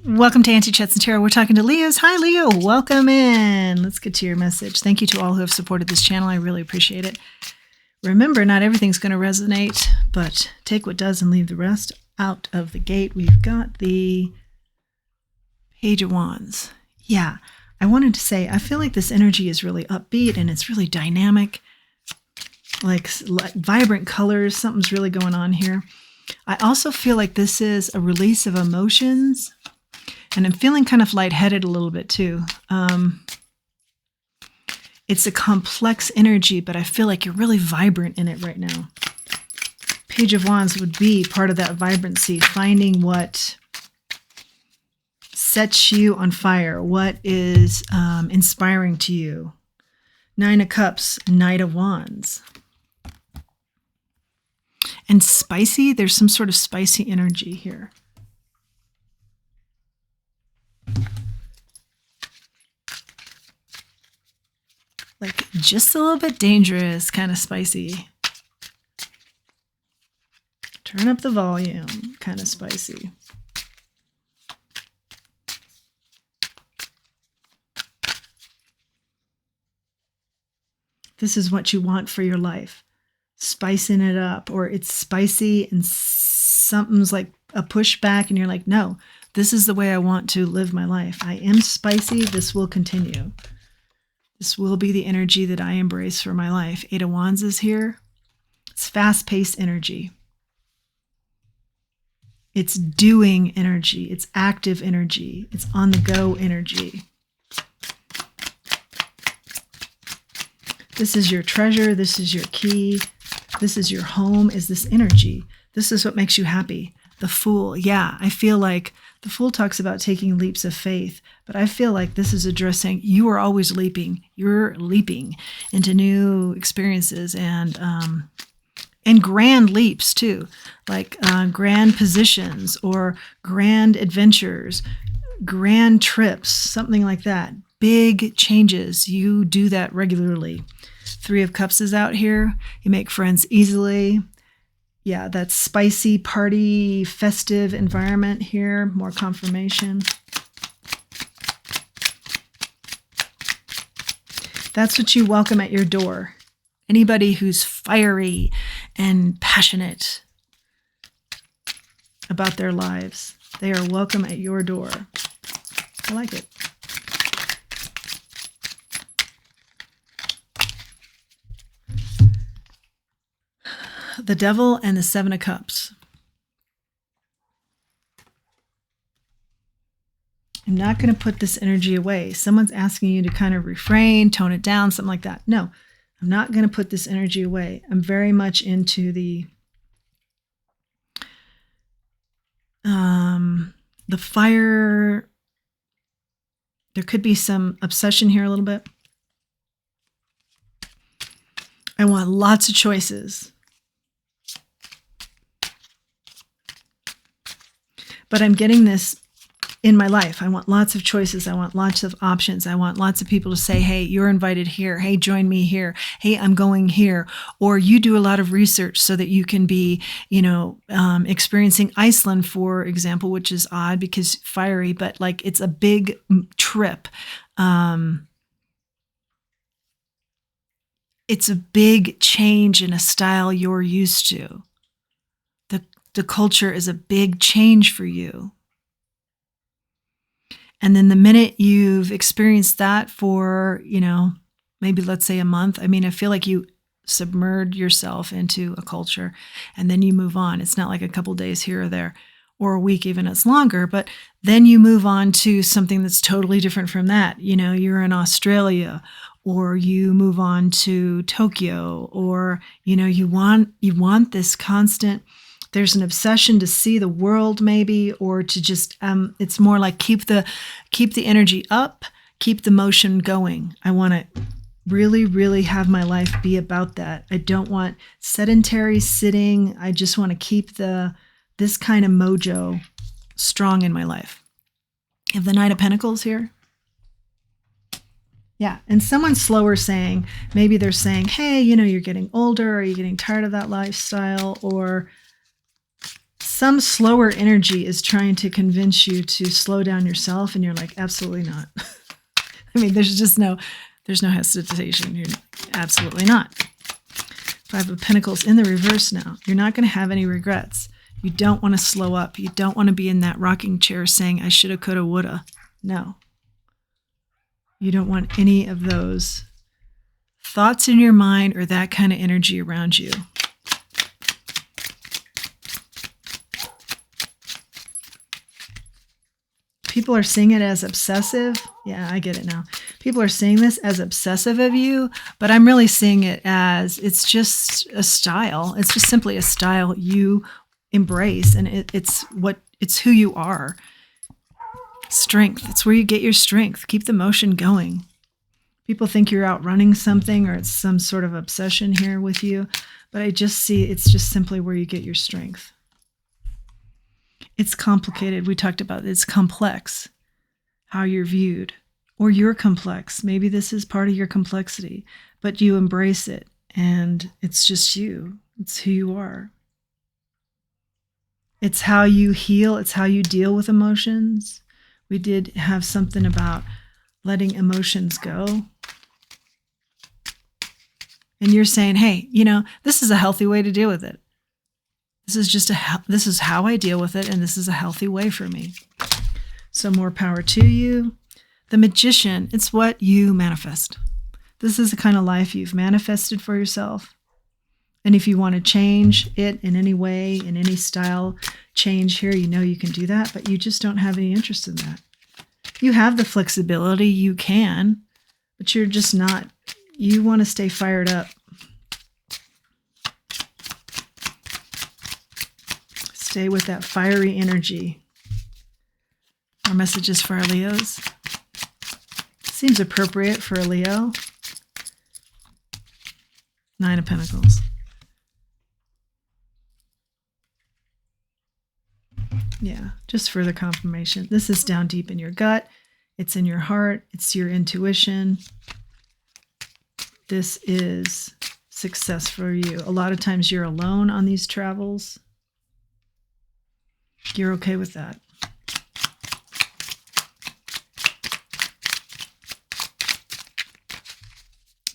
Welcome to Auntie Chats and Tarot. We're talking to Leos. Hi, Leo. Welcome in. Let's get to your message. Thank you to all who have supported this channel. I really appreciate it. Remember, not everything's going to resonate, but take what does and leave the rest. Out of the gate, we've got the Page of Wands. Yeah, I wanted to say, I feel like this energy is really upbeat and it's really dynamic, like vibrant colors. Something's really going on here. I also feel like this is a release of emotions. And I'm feeling kind of lightheaded a little bit too. It's a complex energy, but I feel like you're really vibrant in it right now. Page of Wands would be part of that vibrancy, finding what sets you on fire, what is inspiring to you. Nine of Cups, Knight of Wands. And spicy, there's some sort of spicy energy here. Like just a little bit dangerous, kind of spicy. Turn up the volume, kind of spicy. This is what you want for your life. Spicing it up, or it's spicy and something's like a pushback and you're like, no, this is the way I want to live my life. I am spicy. This will continue. This will be the energy that I embrace for my life. Eight of Wands is here. It's fast-paced energy. It's doing energy. It's active energy. It's on-the-go energy. This is your treasure. This is your key. This is your home, is this energy. This is what makes you happy. The Fool. Yeah, I feel like the Fool talks about taking leaps of faith, but I feel like this is addressing you are always leaping. You're leaping into new experiences and grand leaps too, like grand positions or grand adventures, grand trips, something like that. Big changes. You do that regularly. Three of Cups is out here. You make friends easily. Yeah, that spicy party, festive environment here. More confirmation. That's what you welcome at your door. Anybody who's fiery and passionate about their lives, they are welcome at your door. I like it. The Devil and the Seven of Cups. I'm not going to put this energy away. Someone's asking you to kind of refrain, tone it down, something like that. No, I'm not going to put this energy away. I'm very much into the fire. There could be some obsession here a little bit. I want lots of choices. But I'm getting this in my life. I want lots of choices. I want lots of options. I want lots of people to say, hey, you're invited here. Hey, join me here. Hey, I'm going here. Or you do a lot of research so that you can be, experiencing Iceland, for example, which is odd because fiery, but like it's a big trip. It's a big change in a style you're used to. The culture is a big change for you. And then the minute you've experienced that for, maybe let's say a month, I feel like you submerge yourself into a culture and then you move on. It's not like a couple days here or there or a week, even it's longer, but then you move on to something that's totally different from that. You're in Australia, or you move on to Tokyo, or, you want this constant. There's an obsession to see the world maybe, or to just, it's more like keep the energy up, keep the motion going. I want to really, really have my life be about that. I don't want sedentary sitting. I just want to keep this kind of mojo strong in my life. You have the Knight of Pentacles here. Yeah, and someone's slower saying, maybe they're saying, hey, you're getting older. Are you getting tired of that lifestyle? Or some slower energy is trying to convince you to slow down yourself, and you're like, absolutely not. I mean, there's no hesitation. You're absolutely not. Five of Pentacles in the reverse now. You're not going to have any regrets. You don't want to slow up. You don't want to be in that rocking chair saying, I shoulda, coulda, woulda. No. You don't want any of those thoughts in your mind or that kind of energy around you. People are seeing it as obsessive. Yeah, I get it now. People are seeing this as obsessive of you, but I'm really seeing it as it's just a style. It's just simply a style you embrace, and it's who you are. Strength. It's where you get your strength. Keep the motion going. People think you're outrunning something, or it's some sort of obsession here with you, but I just see it's just simply where you get your strength. It's complicated. We talked about it. It's complex, how you're viewed, or you're complex. Maybe this is part of your complexity, but you embrace it, and it's just you. It's who you are. It's how you heal. It's how you deal with emotions. We did have something about letting emotions go. And you're saying, hey, this is a healthy way to deal with it. This is how I deal with it, and this is a healthy way for me. So more power to you. The Magician, it's what you manifest. This is the kind of life you've manifested for yourself. And if you want to change it in any way, in any style change here, you can do that, but you just don't have any interest in that. You have the flexibility, you can, but you're just not. You want to stay fired up. Stay with that fiery energy. Our messages for our Leos. Seems appropriate for a Leo. Nine of Pentacles. Yeah, just further confirmation. This is down deep in your gut. It's in your heart. It's your intuition. This is success for you. A lot of times you're alone on these travels. You're okay with that.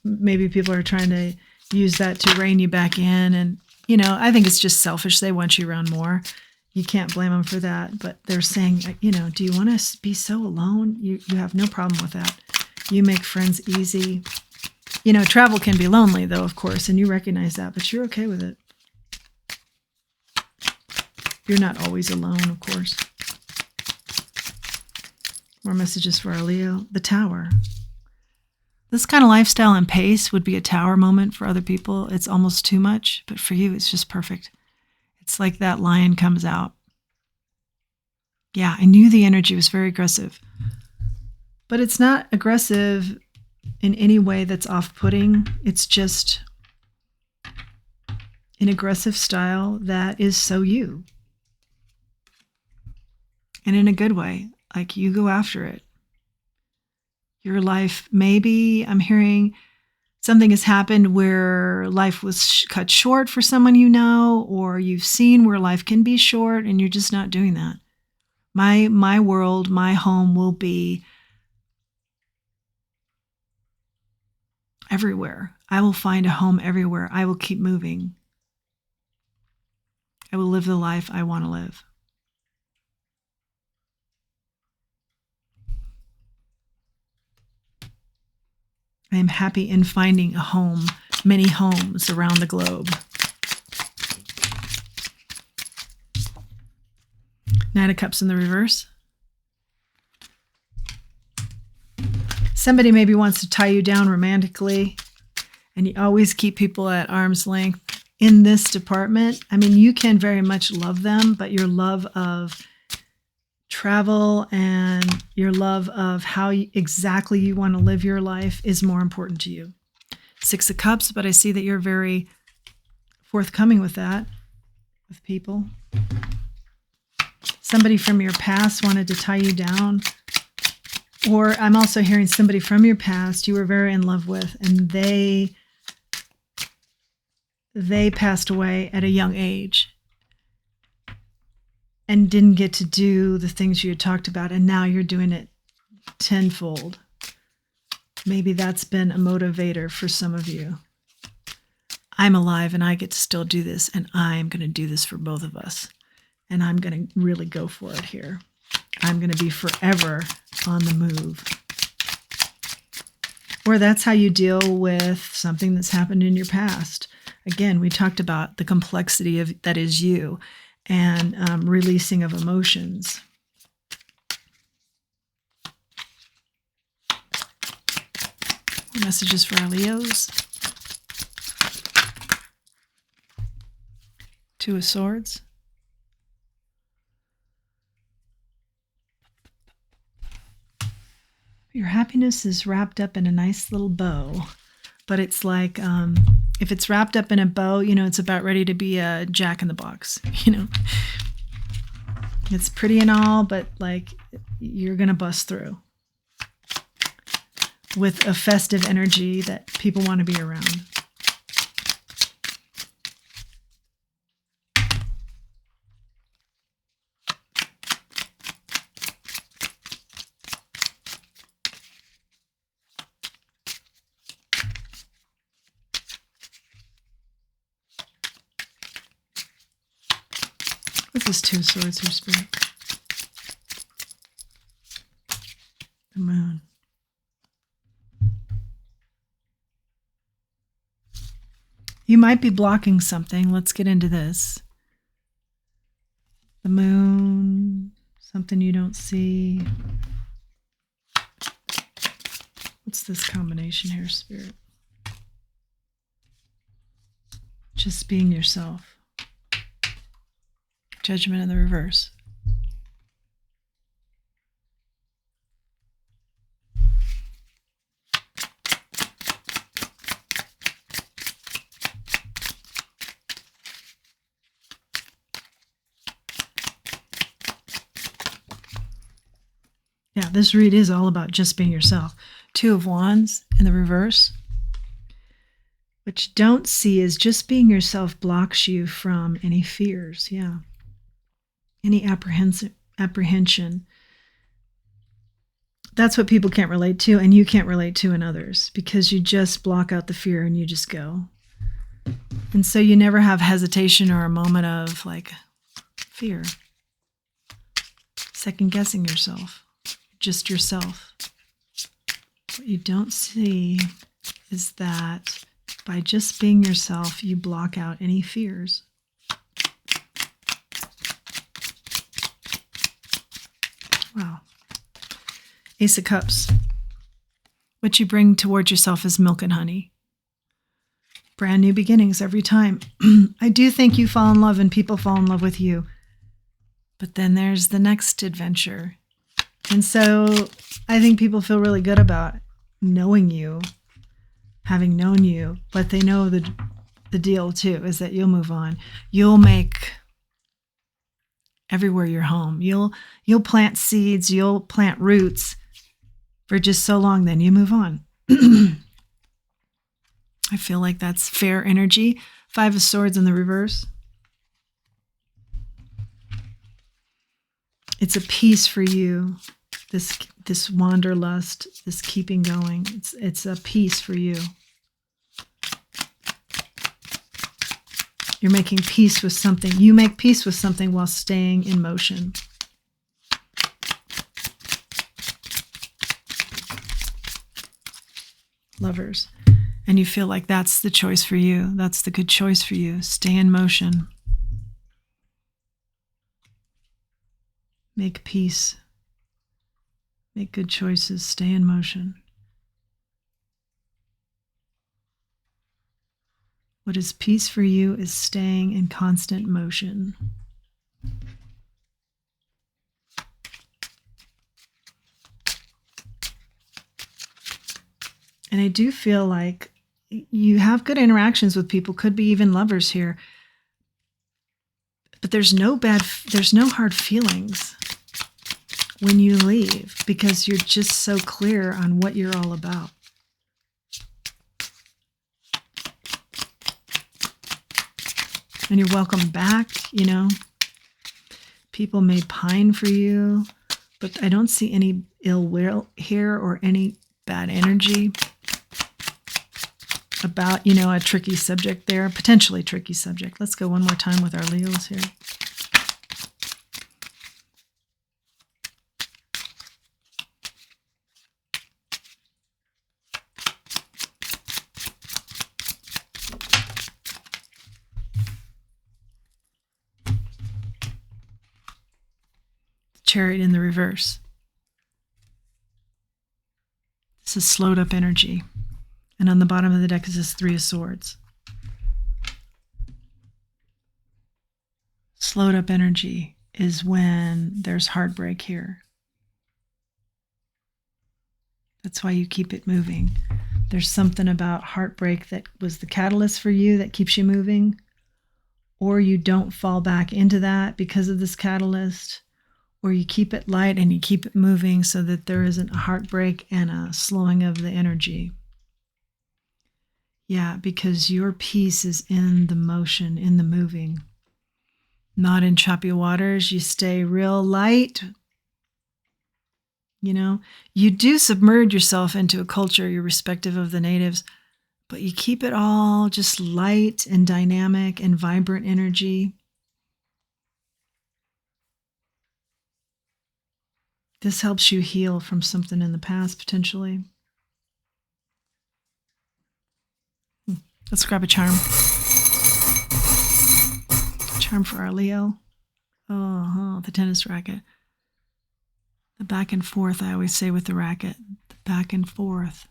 Maybe people are trying to use that to rein you back in. And, I think it's just selfish. They want you around more. You can't blame them for that. But they're saying, do you want to be so alone? You have no problem with that. You make friends easy. Travel can be lonely, though, of course, and you recognize that, but you're okay with it. You're not always alone, of course. More messages for our Leo. The Tower. This kind of lifestyle and pace would be a tower moment for other people. It's almost too much, but for you, it's just perfect. It's like that lion comes out. Yeah, I knew the energy was very aggressive, but it's not aggressive in any way that's off-putting. It's just an aggressive style that is so you. And in a good way, like you go after it. Your life, maybe I'm hearing something has happened where life was cut short for someone or you've seen where life can be short and you're just not doing that. My world, my home will be everywhere. I will find a home everywhere. I will keep moving. I will live the life I want to live. I am happy in finding a home, many homes around the globe. Knight of Cups in the reverse. Somebody maybe wants to tie you down romantically, and you always keep people at arm's length in this department. I mean, you can very much love them, but your love of travel and your love of how exactly you want to live your life is more important to you. Six of Cups, but I see that you're very forthcoming with that, with people. Somebody from your past wanted to tie you down. Or I'm also hearing somebody from your past you were very in love with, and they passed away at a young age. and didn't get to do the things you had talked about, and now you're doing it tenfold. Maybe that's been a motivator for some of you. I'm alive and I get to still do this, and I'm going to do this for both of us. And I'm going to really go for it here. I'm going to be forever on the move. Or that's how you deal with something that's happened in your past. Again, we talked about the complexity of that is you, and releasing of emotions. Messages for our Leos. Two of Swords. Your happiness is wrapped up in a nice little bow, but it's like, if it's wrapped up in a bow, it's about ready to be a Jack in the Box, It's pretty and all, but like you're going to bust through with a festive energy that people want to be around. What's this Two of Swords here, Spirit? The Moon. You might be blocking something. Let's get into this. The Moon, something you don't see. What's this combination here, Spirit? Just being yourself. Judgment in the reverse. Yeah, this read is all about just being yourself. Two of Wands in the reverse. What you don't see is just being yourself blocks you from any fears. Yeah. Any apprehension. That's what people can't relate to, and you can't relate to in others, because you just block out the fear and you just go. And so you never have hesitation or a moment of like fear. Second guessing yourself. Just yourself. What you don't see is that by just being yourself, you block out any fears. Wow. Ace of Cups. What you bring towards yourself is milk and honey. Brand new beginnings every time. I do think you fall in love and people fall in love with you. But then there's the next adventure. And so I think people feel really good about knowing you, having known you, but they know the deal too, is that you'll move on. You'll make everywhere your home. You'll plant seeds, you'll plant roots for just so long, then you move on. I feel like that's fair energy. Five of Swords in the reverse. It's a peace for you. This wanderlust, this keeping going. It's a peace for you. You're making peace with something. You make peace with something while staying in motion. Lovers. And you feel like that's the choice for you. That's the good choice for you. Stay in motion. Make peace. Make good choices. Stay in motion. What is peace for you is staying in constant motion. And I do feel like you have good interactions with people, could be even lovers here. But there's no hard feelings when you leave, because you're just so clear on what you're all about. And you're welcome back, People may pine for you, but I don't see any ill will here or any bad energy about, a tricky subject there, potentially tricky subject. Let's go one more time with our Leos here. Chariot in the reverse. This is slowed up energy. And on the bottom of the deck is this Three of Swords. Slowed up energy is when there's heartbreak here. That's why you keep it moving. There's something about heartbreak that was the catalyst for you that keeps you moving, or you don't fall back into that because of this catalyst, or you keep it light and you keep it moving so that there isn't a heartbreak and a slowing of the energy. Yeah, because your peace is in the motion, in the moving, not in choppy waters. You stay real light. You do submerge yourself into a culture, irrespective of the natives, but you keep it all just light and dynamic and vibrant energy. This helps you heal from something in the past, potentially. Let's grab a charm. Charm for our Leo. The tennis racket. The back and forth, I always say with the racket. The back and forth.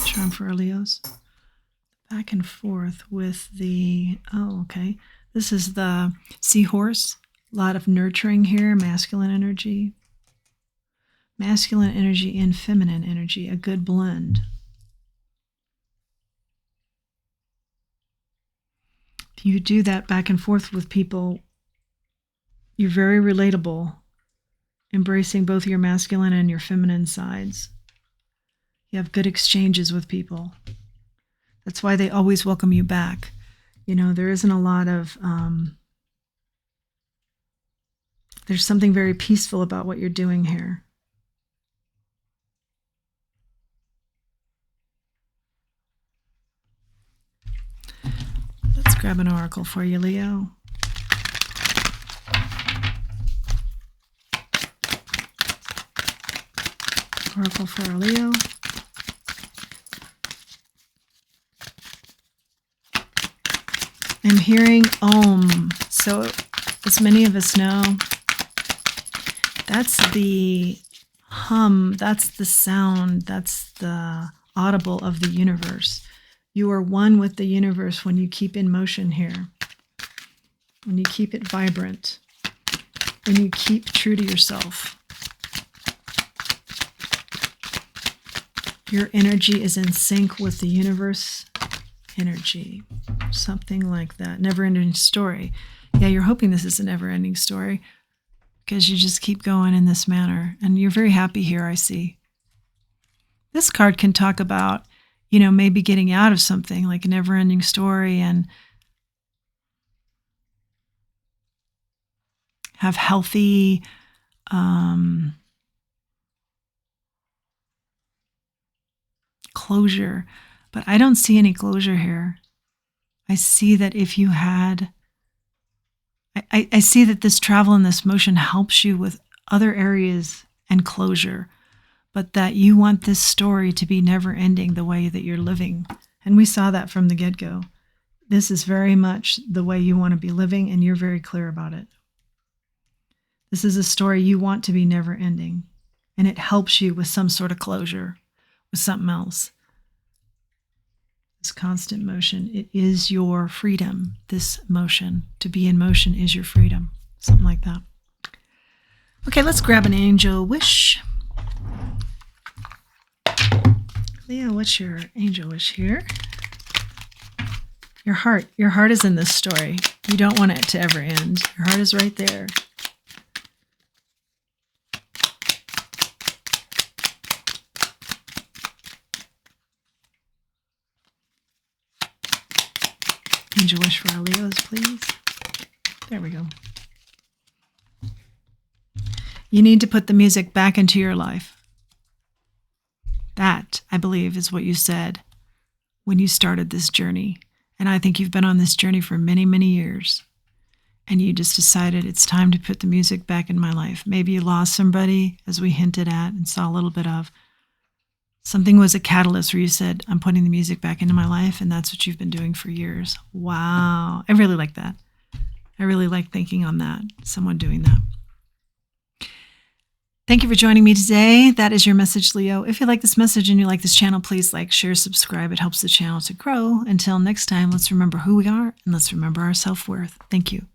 Charm for our Leos. Back and forth with the, okay. This is the seahorse. A lot of nurturing here, masculine energy. Masculine energy and feminine energy, a good blend. If you do that back and forth with people, you're very relatable, embracing both your masculine and your feminine sides. You have good exchanges with people. That's why they always welcome you back. There isn't a lot of, there's something very peaceful about what you're doing here. Let's grab an oracle for you, Leo. Oracle for our Leo. I'm hearing Om. So, as many of us know, that's the hum, that's the sound, that's the audible of the universe. You are one with the universe when you keep in motion here, when you keep it vibrant, when you keep true to yourself. Your energy is in sync with the universe energy, something like that. Never-ending story. Yeah, you're hoping this is a never-ending story because you just keep going in this manner, and you're very happy here, I see. This card can talk about, maybe getting out of something like a never-ending story and have healthy closure. But I don't see any closure here. I see that if you had, I see that this travel and this motion helps you with other areas and closure, but that you want this story to be never ending the way that you're living. And we saw that from the get-go. This is very much the way you want to be living, and you're very clear about it. This is a story you want to be never ending, and it helps you with some sort of closure, with something else. This constant motion, it is your freedom. This motion, to be in motion is your freedom. Something like that. Okay, let's grab an angel wish. Leo, what's your angel wish here? Your heart is in this story. You don't want it to ever end. Your heart is right there. Angel wish for our Leos, please. There we go. You need to put the music back into your life. That, I believe, is what you said when you started this journey. And I think you've been on this journey for many, many years. And you just decided it's time to put the music back in my life. Maybe you lost somebody, as we hinted at and saw a little bit of. Something was a catalyst where you said, I'm putting the music back into my life, and that's what you've been doing for years. Wow. I really like that. I really like thinking on that, someone doing that. Thank you for joining me today. That is your message, Leo. If you like this message and you like this channel, please like, share, subscribe. It helps the channel to grow. Until next time, let's remember who we are and let's remember our self-worth. Thank you.